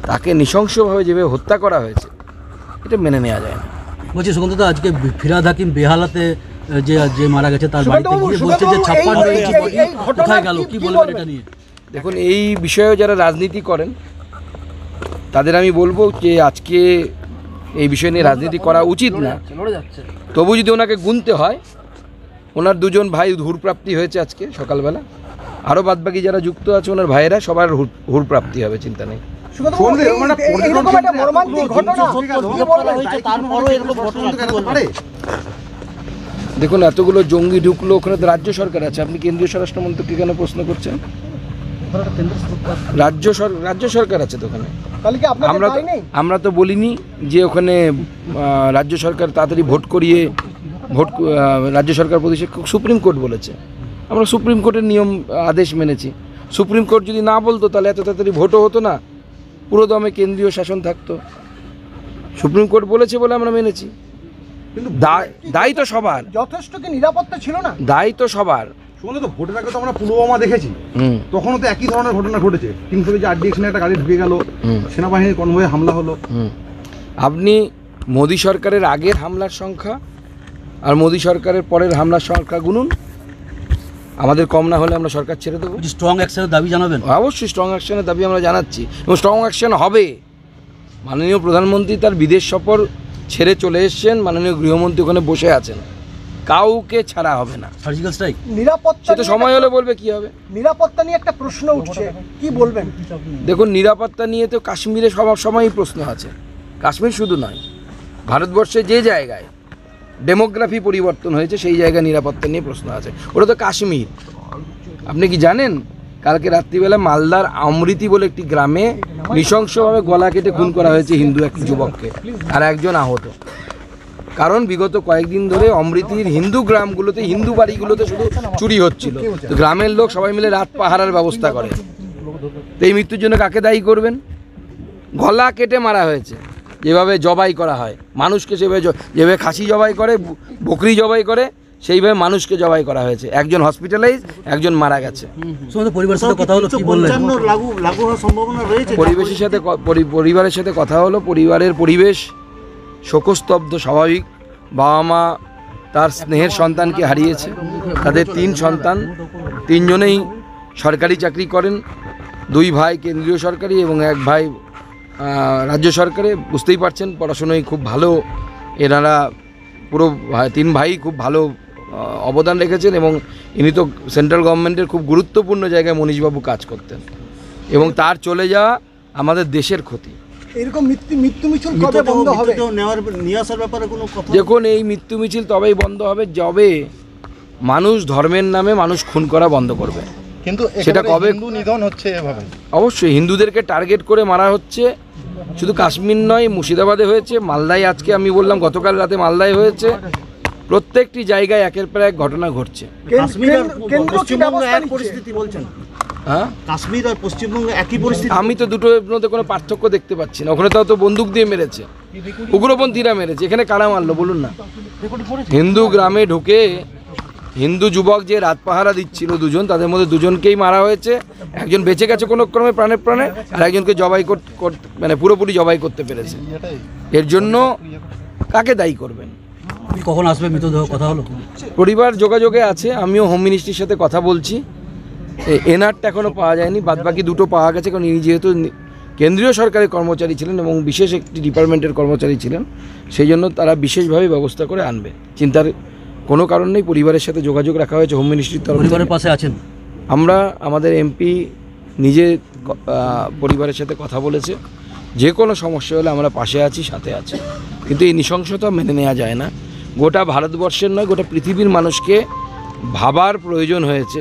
তাকে নৃশংসভাবে যেভাবে হত্যা করা হয়েছে এটা মেনে নেওয়া যায় না। বলছি সুকান্ত দা, আজকে ফিরহাদ হাকিম বেহালাতে যে মারা গেছে তার বাড়িতে গিয়ে বলছে যে 56 ইঞ্চি বডি কোথায় গেল, কি বলবেন এটা নিয়ে? দেখুন, এই বিষয়েও যারা রাজনীতি করেন তাদের আমি বলবো যে আজকে এই বিষয় নিয়ে রাজনীতি করা উচিত না, তবু যদি ওনাকে গুনতে হয়, ওনার দুজন ভাই হুরপ্রাপ্তি হয়েছে আজকে সকালবেলা, আরও বাদবাকি যারা যুক্ত আছে ওনার ভাইয়েরা সবার হুরপ্রাপ্তি হবে, চিন্তা নেই। দেখুন, এতগুলো জঙ্গি ঢুকলো, ওখানে তো রাজ্য সরকার আছে, আপনি কেন্দ্রীয় স্বরাষ্ট্রমন্ত্রীকে কেন প্রশ্ন করছেন? রাজ্য সরকার আছে তো ওখানে। আমরা তো বলিনি যে ওখানে রাজ্য সরকার তাড়াতাড়ি ভোট করিয়ে রাজ্য সরকার প্রতিষ্ঠা, সুপ্রিম কোর্ট বলেছে, আমরা সুপ্রিম কোর্টের নিয়ম আদেশ মেনেছি। সুপ্রিম কোর্ট যদি না বলতো তাহলে এত তাড়াতাড়ি ভোটও হতো না, পুরো দমে কেন্দ্রীয় শাসন থাকতো। সুপ্রিম কোর্ট বলেছে বলে আমরা মেনেছি। কিন্তু দায়ী তো সবার, যথেষ্ট কি নিরাপত্তা ছিল না? দায়ী তো সবার। শুনুন তো, ভোটের আগে তো আমরা পুলওয়ামা দেখেছি, তখনও তো একই ধরনের ঘটনা ঘটেছে। কিংসরে যে RDX-এ একটা গাড়ি ঢুকে গেল, সেনাবাহিনীর কনভয়ে হামলা হলো। আপনি মোদী সরকারের আগের হামলার সংখ্যা আর মোদী সরকারের পরের হামলার সংখ্যা গুনুন, আমাদের কম না হলে আমরা সরকার ছেড়ে দেবো। স্ট্রং অ্যাকশনের দাবি জানাবেন? অবশ্যই স্ট্রং অ্যাকশনের দাবি আমরা জানাচ্ছি, এবং স্ট্রং অ্যাকশন হবে। মাননীয় প্রধানমন্ত্রী তার বিদেশ সফর ছেড়ে চলে এসছেন, মাননীয় গৃহমন্ত্রী ওখানে বসে আছেন, কাউকে ছাড়া হবে না। সার্জিক্যাল স্ট্রাইক, নিরাপত্তা সেটা সময় হলে বলবে কি হবে। নিরাপত্তা নিয়ে একটা প্রশ্ন উঠছে, কি বলবেন? দেখুন, নিরাপত্তা নিয়ে তো কাশ্মীরে সব সময়ই প্রশ্ন আছে। কাশ্মীর শুধু নয়, ভারতবর্ষে যে জায়গায় ডেমোগ্রাফি পরিবর্তন হয়েছে সেই জায়গায় নিরাপত্তা নিয়ে প্রশ্ন আছে। ওটা তো কাশ্মীর। আপনি কি জানেন, কালকে রাত্রিবেলা মালদার অমৃতি বলে একটি গ্রামে নৃশংসভাবে গলা কেটে খুন করা হয়েছে হিন্দু এক যুবককে, আর একজন আহত। কারণ বিগত কয়েকদিন ধরে অমৃতির হিন্দু গ্রামগুলোতে, হিন্দু বাড়িগুলোতে শুধু চুরি হচ্ছিল, তো গ্রামের লোক সবাই মিলে রাত পাহারার ব্যবস্থা করে। তো এই মৃত্যুর জন্য কাকে দায়ী করবেন? গলা কেটে মারা হয়েছে, যেভাবে জবাই করা হয় মানুষকে, যেভাবে খাসি জবাই করে, বকরি জবাই করে, সেইভাবে মানুষকে জবাই করা হয়েছে। একজন হসপিটালাইজ, একজন মারা গেছে। পরিবারের সাথে কথা হলো, কি বললেন? পরিবারের সাথে কথা হলো, পরিবারের পরিবেশ শোকস্তব্ধ, স্বাভাবিক। বাবা মা তার স্নেহের সন্তানকে হারিয়েছে, তাদের 3 সন্তান, 3 জনেই সরকারি চাকরি করেন, 2 ভাই কেন্দ্রীয় সরকারি এবং 1 ভাই রাজ্য সরকারে। বুঝতেই পারছেন, পড়াশোনায় খুব ভালো এনারা, পুরো 3 ভাই খুব ভালো অবদান রেখেছেন, এবং ইনি তো সেন্ট্রাল গভর্নমেন্টের খুব গুরুত্বপূর্ণ জায়গায় মনীশবাবু কাজ করতেন, এবং তার চলে যাওয়া আমাদের দেশের ক্ষতি। এরকম মৃত্যু মিছিল কবে বন্ধ হবে? দেখুন, এই মৃত্যু মিছিল তবেই বন্ধ হবে যবে মানুষ ধর্মের নামে মানুষ খুন করা বন্ধ করবে। কিন্তু সেটা কবে? হিন্দু নিধন হচ্ছে এভাবে। অবশ্যই হিন্দুদেরকে টার্গেট করে মারা হচ্ছে, শুধু কাশ্মীর নয়, মুর্শিদাবাদে হয়েছে, মালদায় আজকে আমি বললাম গতকাল রাতে মালদায় হয়েছে। প্রত্যেকটি জায়গায় একের পর এক ঘটনা ঘটছে। হ্যাঁ, কাশ্মীর আর পশ্চিমবঙ্গ একই পরিস্থিতি। আমি তো দুটোর মধ্যে কোনো পার্থক্য দেখতে পাচ্ছি না। ওখানে তো বন্দুক দিয়ে মেরেছে, উগ্রপন্থীরা মেরেছে, এখানে কারা মারলো বলুন না? হিন্দু গ্রামে ঢুকে হিন্দু যুবক যে রাত পাহারা দিচ্ছিল 2 জন, তাদের মধ্যে 2 জনকেই মারা হয়েছে। একজন বেঁচে গেছে কোনো ক্রমে প্রাণে, আর একজনকে জবাই মানে পুরোপুরি জবাই করতে পেরেছে। এর জন্য কাকে দায়ী করবেন? কখন আসবে মৃতদেহ? কথা হলো? পরিবার যোগাযোগে আছে, আমিও হোম মিনিস্ট্রির সাথে কথা বলছি। এনআরটা এখনও পাওয়া যায়নি, বাদবাকি 2টো পাওয়া গেছে। কারণ ইনি যেহেতু কেন্দ্রীয় সরকারের কর্মচারী ছিলেন এবং বিশেষ একটি ডিপার্টমেন্টের কর্মচারী ছিলেন, সেই জন্য তারা বিশেষভাবে ব্যবস্থা করে আনবে। চিন্তার কোনো কারণ নেই, পরিবারের সাথে যোগাযোগ রাখা হয়েছে হোম মিনিস্ট্রির তরফ। পরিবারের পাশে আছেন? আমরা, আমাদের এমপি নিজে পরিবারের সাথে কথা বলেছে, যে কোনো সমস্যা হলে আমরা পাশে আছি, সাথে আছি। কিন্তু এই নৃশংসতা মেনে নেওয়া যায় না। গোটা ভারতবর্ষের নয়, গোটা পৃথিবীর মানুষকে ভাবার প্রয়োজন হয়েছে।